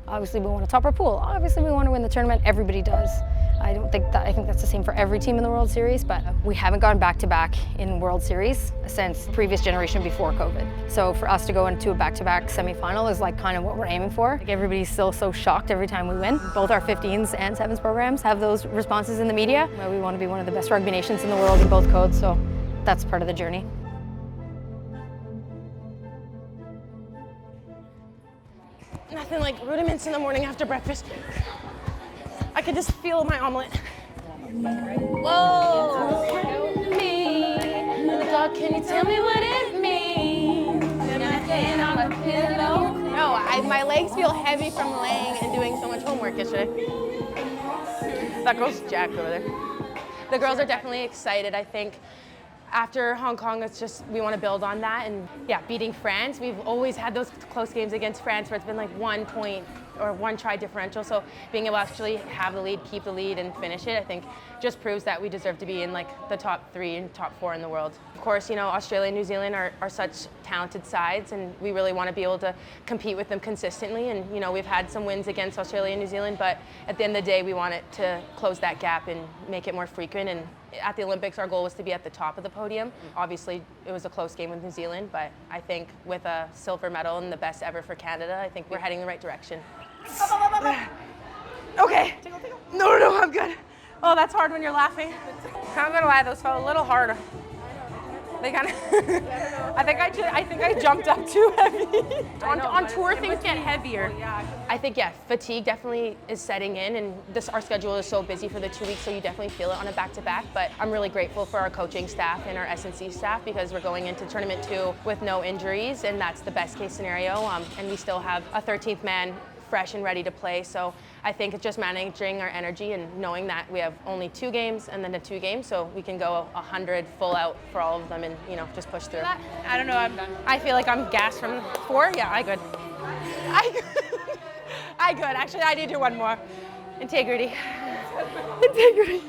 Obviously, we want to top our pool. Obviously, we want to win the tournament. Everybody does. I think that's the same for every team in the World Series, but we haven't gone back-to-back in World Series since the previous generation before COVID. So for us to go into a back-to-back semifinal is like kind of what we're aiming for. Like everybody's still so shocked every time we win. Both our 15s and 7s programs have those responses in the media. We want to be one of the best rugby nations in the world in both codes, so that's part of the journey. Nothing like rudiments in the morning after breakfast. I could just feel my omelet. Whoa, me. Dog, can you tell me what it means? Am I laying on a pillow? No, my legs feel heavy from laying and doing so much homework yesterday. That girl's jacked over there. The girls are definitely excited, I think. After Hong Kong, it's just, we want to build on that, and yeah, beating France. We've always had those close games against France where it's been like 1 point or 1 try differential, so being able to actually have the lead, keep the lead, and finish it, I think just proves that we deserve to be in like the top 3 and top 4 in the world. Of course, you know, Australia and New Zealand are such talented sides, and we really want to be able to compete with them consistently, and you know, we've had some wins against Australia and New Zealand, but at the end of the day, we want it to close that gap and make it more frequent. And at the Olympics, our goal was to be at the top of the podium. Obviously, it was a close game with New Zealand, but I think with a silver medal and the best ever for Canada, I think we're heading in the right direction. Okay. No, I'm good. Oh, that's hard when you're laughing. I'm gonna lie, those felt a little hard. They kind of, I think I jumped up too heavy. On tour, things get heavier. I think, yeah, fatigue definitely is setting in, and our schedule is so busy for the 2 weeks, so you definitely feel it on a back-to-back, but I'm really grateful for our coaching staff and our S&C staff because we're going into tournament 2 with no injuries, and that's the best case scenario, and we still have a 13th man fresh and ready to play. So I think it's just managing our energy and knowing that we have only 2 games and then the 2 games, so we can go 100 full out for all of them and, you know, just push through. I don't know, I feel like I'm gassed from 4. Yeah, I good. I good. Actually, I need to do 1 more. Integrity. Integrity.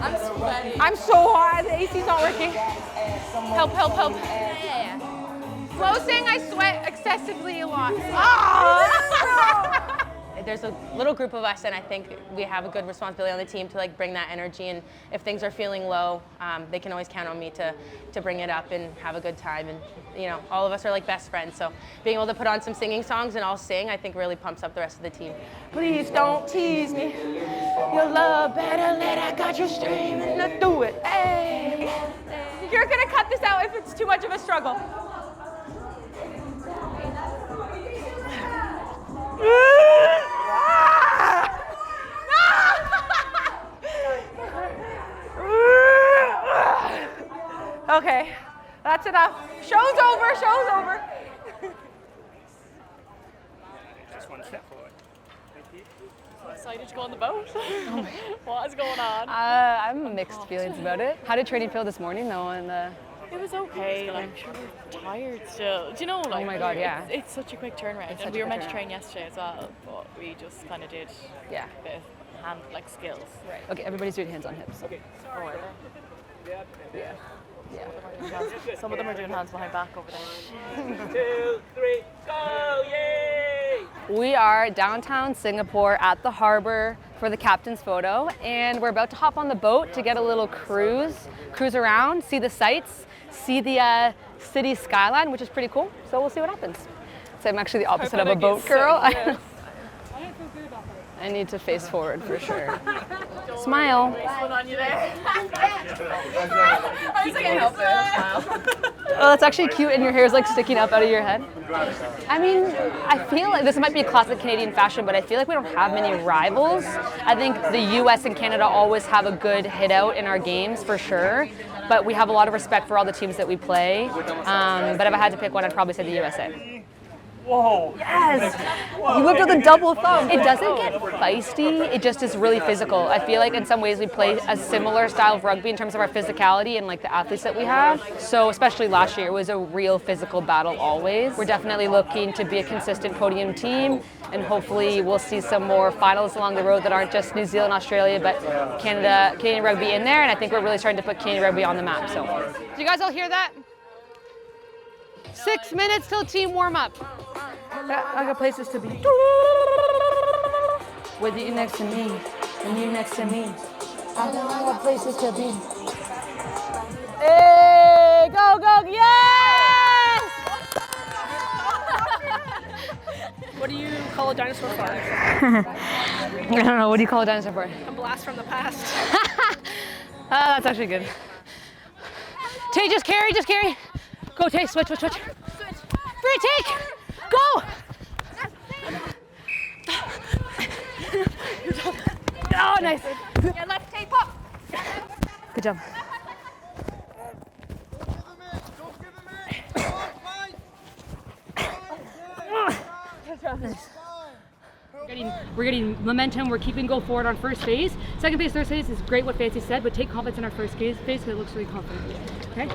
I'm sweating. I'm so hot. The AC's not working. Help. Yeah. Closing, I sweat excessively a lot. Oh! There's a little group of us, and I think we have a good responsibility on the team to like bring that energy. And if things are feeling low, they can always count on me to bring it up and have a good time. And you know, all of us are like best friends, so being able to put on some singing songs and all sing, I think really pumps up the rest of the team. Please don't tease me. Your love better let I got you streaming to do it. Hey, you're gonna cut this out if it's too much of a struggle. Okay, that's enough. Show's over. Just 1 step forward. Thank you. Excited to go on the boat? What is going on? I'm mixed feelings about it. How did training feel this morning though? It was okay. Like, we're tired still. Do you know? Like, oh my God, yeah. It's such a quick turnaround, and we were meant to train yesterday as well, but we just kind of did a bit of hand skills. Right. Okay, everybody's doing hands on hips. Okay. Oh, Yeah. some of them are doing hands behind back over there. 1, 2, 3, go! Yay! We are downtown Singapore at the harbor for the captain's photo, and we're about to hop on the boat to get a little cruise around, see the sights, see the city skyline, which is pretty cool. So we'll see what happens. So I'm actually the opposite of a boat girl. I need to face forward for sure. Smile. One on you there. I was like, help it. Oh, that's actually cute, and your hair is like sticking up out of your head. I mean, I feel like this might be a classic Canadian fashion, but I feel like we don't have many rivals. I think the US and Canada always have a good hit out in our games for sure, but we have a lot of respect for all the teams that we play. But if I had to pick one, I'd probably say the USA. Whoa! Yes! You whipped with a double thumb. It doesn't get feisty, it just is really physical. I feel like in some ways we play a similar style of rugby in terms of our physicality and like the athletes that we have. So especially last year, it was a real physical battle always. We're definitely looking to be a consistent podium team, and hopefully we'll see some more finals along the road that aren't just New Zealand, Australia, but Canadian rugby in there, and I think we're really starting to put Canadian rugby on the map. So, do you guys all hear that? 6 minutes till team warm up. I got places to be. With you next to me, and you next to me. I got places to be. Hey, go, go, yes! What do you call a dinosaur fart? I don't know, what do you call a dinosaur fart? A blast from the past. That's actually good. Tay, just carry, just carry. Go, Tay, switch, switch, switch. Free take, go! Oh, nice. Yeah, left tape up. Good job. We're getting momentum, we're keeping go forward on first phase. Second phase, third phase is great what Fancy said, but take confidence in our first phase because it looks really confident. Okay?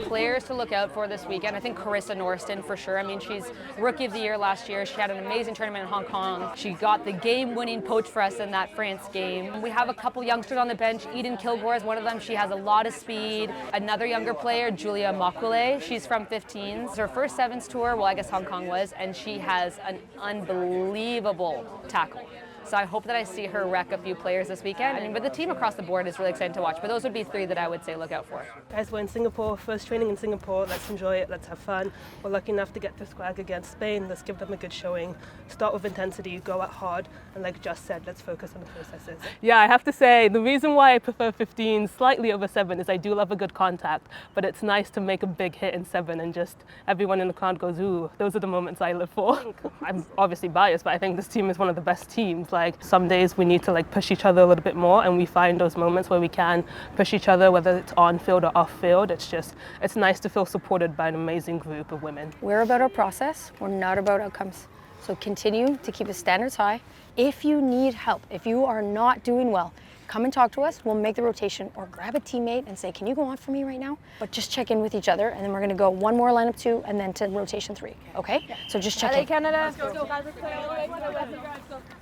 Players to look out for this weekend. I think Carissa Norston for sure. I mean, she's Rookie of the Year last year. She had an amazing tournament in Hong Kong. She got the game-winning poach for us in that France game. We have a couple youngsters on the bench. Eden Kilgore is one of them. She has a lot of speed. Another younger player, Julia Makwile. She's from 15s. It's her first sevens tour, well, I guess Hong Kong was, and she has an unbelievable tackle. So I hope that I see her wreck a few players this weekend. I mean, but the team across the board is really exciting to watch. But those would be three that I would say look out for. Guys, we're in Singapore, first training in Singapore. Let's enjoy it, let's have fun. We're lucky enough to get to Squag against Spain. Let's give them a good showing. Start with intensity, go out hard, and like Just said, let's focus on the processes. Yeah, I have to say, the reason why I prefer 15 slightly over 7 is I do love a good contact, but it's nice to make a big hit in 7 and just everyone in the crowd goes, ooh, those are the moments I live for. I'm obviously biased, but I think this team is one of the best teams. Like, some days we need to like push each other a little bit more, and we find those moments where we can push each other, whether it's on field or off field. It's nice to feel supported by an amazing group of women. We're about our process, we're not about outcomes. So continue to keep the standards high. If you need help, if you are not doing well, come and talk to us. We'll make the rotation, or grab a teammate and say, can you go on for me right now? But just check in with each other, and then we're gonna go one more lineup 2 and then to rotation 3, okay? So just check in. Canada.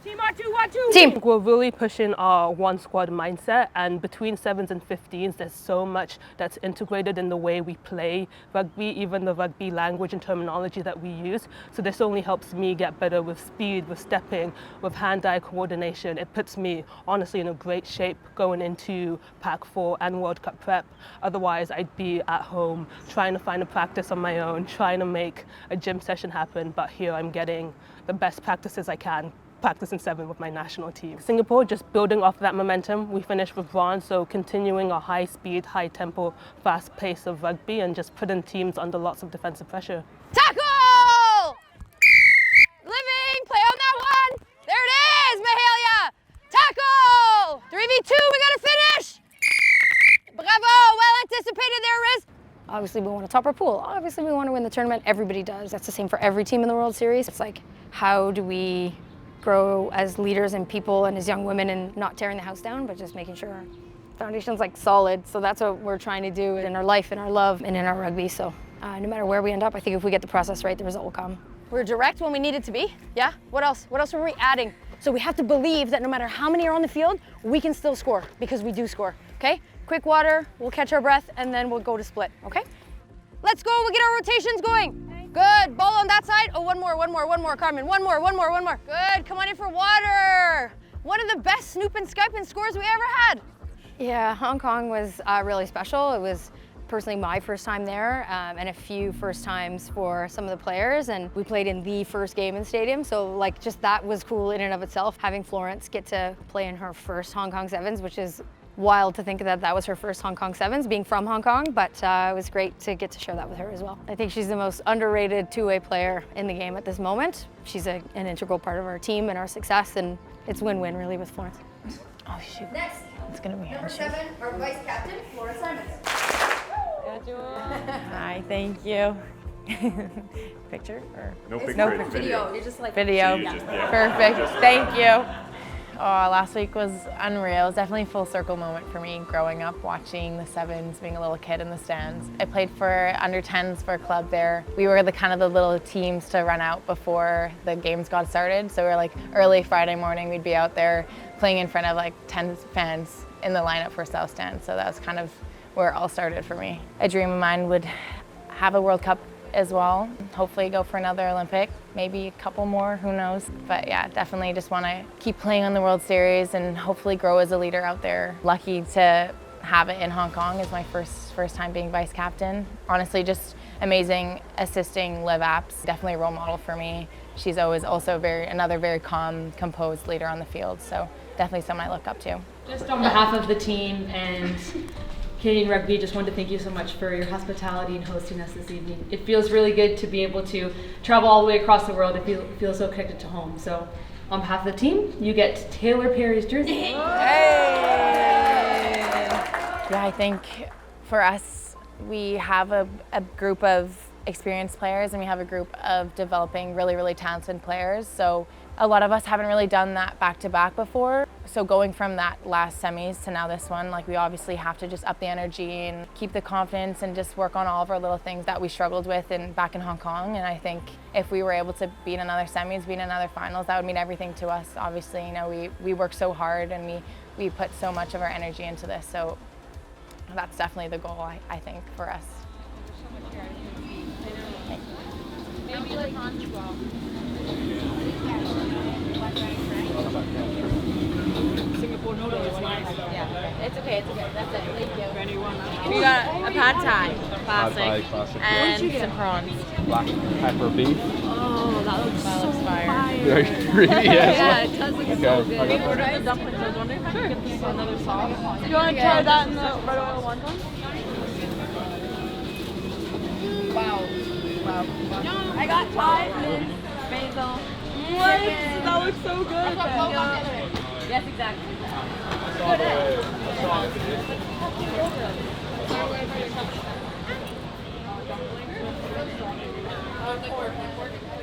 Team R2, 1-2. Team. We're really pushing our one squad mindset, and between 7s and 15s, there's so much that's integrated in the way we play rugby, even the rugby language and terminology that we use. So this only helps me get better with speed, with stepping, with hand-eye coordination. It puts me honestly in a great shape going into Pac 4 and World Cup prep. Otherwise, I'd be at home trying to find a practice on my own, trying to make a gym session happen. But here I'm getting the best practices I can, practice in 7 with my national team. Singapore, just building off that momentum. We finished with bronze, so continuing our high speed, high tempo, fast pace of rugby and just putting teams under lots of defensive pressure. Tackle! Living, play on that one. There it is, Mahalia. Tackle! 3v2, we gotta finish. Bravo, well anticipated there, Riz. Obviously we want to top our pool. Obviously we want to win the tournament. Everybody does. That's the same for every team in the World Series. It's like, how do we grow as leaders and people and as young women and not tearing the house down, but just making sure our foundation's like solid. So that's what we're trying to do in our life, in our love, and in our rugby. So no matter where we end up, I think if we get the process right, the result will come. We're direct when we need it to be. Yeah, what else? What else are we adding? So we have to believe that no matter how many are on the field, we can still score, because we do score, okay? Quick water, we'll catch our breath, and then we'll go to split, okay? Let's go, we'll get our rotations going. Good, ball on that side. Oh, one more, Carmen. One more. Good, come on in for water. One of the best snoop and Skype and scores we ever had. Yeah, Hong Kong was really special. It was personally my first time there, and a few first times for some of the players, and we played in the first game in the stadium, so like just that was cool in and of itself. Having Florence get to play in her first Hong Kong Sevens, which is wild to think that that was her first Hong Kong Sevens, being from Hong Kong, but it was great to get to share that with her as well. I think she's the most underrated two-way player in the game at this moment. She's an integral part of our team and our success, and it's win-win really with Florence. Oh shoot. Next, It's gonna be number 7, our vice captain, Florence Simons. Hi, thank you. Picture or No picture, no it's video. You're just like video? So you just- yeah. Perfect. Thank you. Oh, last week was unreal. It was definitely a full circle moment for me growing up, watching the Sevens, being a little kid in the stands. I played for under 10s for a club there. We were the kind of the little teams to run out before the games got started. So we were like early Friday morning, we'd be out there playing in front of like 10 fans in the lineup for South Stand. So that was kind of where it all started for me. A dream of mine would have a World Cup as well. Hopefully go for another Olympic, maybe a couple more, who knows. But yeah, definitely just want to keep playing on the World Series and hopefully grow as a leader out there. Lucky to have it in Hong Kong as my first time being vice captain. Honestly, just amazing assisting Liv Apps. Definitely a role model for me. She's always also another very calm, composed leader on the field. So definitely someone I look up to. Just on behalf of the team and Canadian Rugby, just wanted to thank you so much for your hospitality and hosting us this evening. It feels really good to be able to travel all the way across the world and feel so connected to home. So on behalf of the team, you get Taylor Perry's jersey. Yeah, I think for us, we have a group of experienced players and we have a group of developing really, really talented players. So a lot of us haven't really done that back-to-back before. So going from that last semis to now this one, like we obviously have to just up the energy and keep the confidence and just work on all of our little things that we struggled with back in Hong Kong. And I think if we were able to be in another semis, be in another finals, that would mean everything to us. Obviously, you know, we work so hard and we put so much of our energy into this. So that's definitely the goal, I think, for us. Maybe like on as well. Singapore noodle is nice. Yeah, it's okay, that's it, thank you. We got a pad thai classic, classic. and some prawns. Black pepper beef. Oh, that looks so fire. Very creamy, yes. Yeah, it does look so good. I We got ordered the dumplings. I was wondering if I could get this another sauce. Do you want to try that in the red oil wonton? Wow. I got chives, mint, basil. What? That looks so good. Yes, exactly. Good.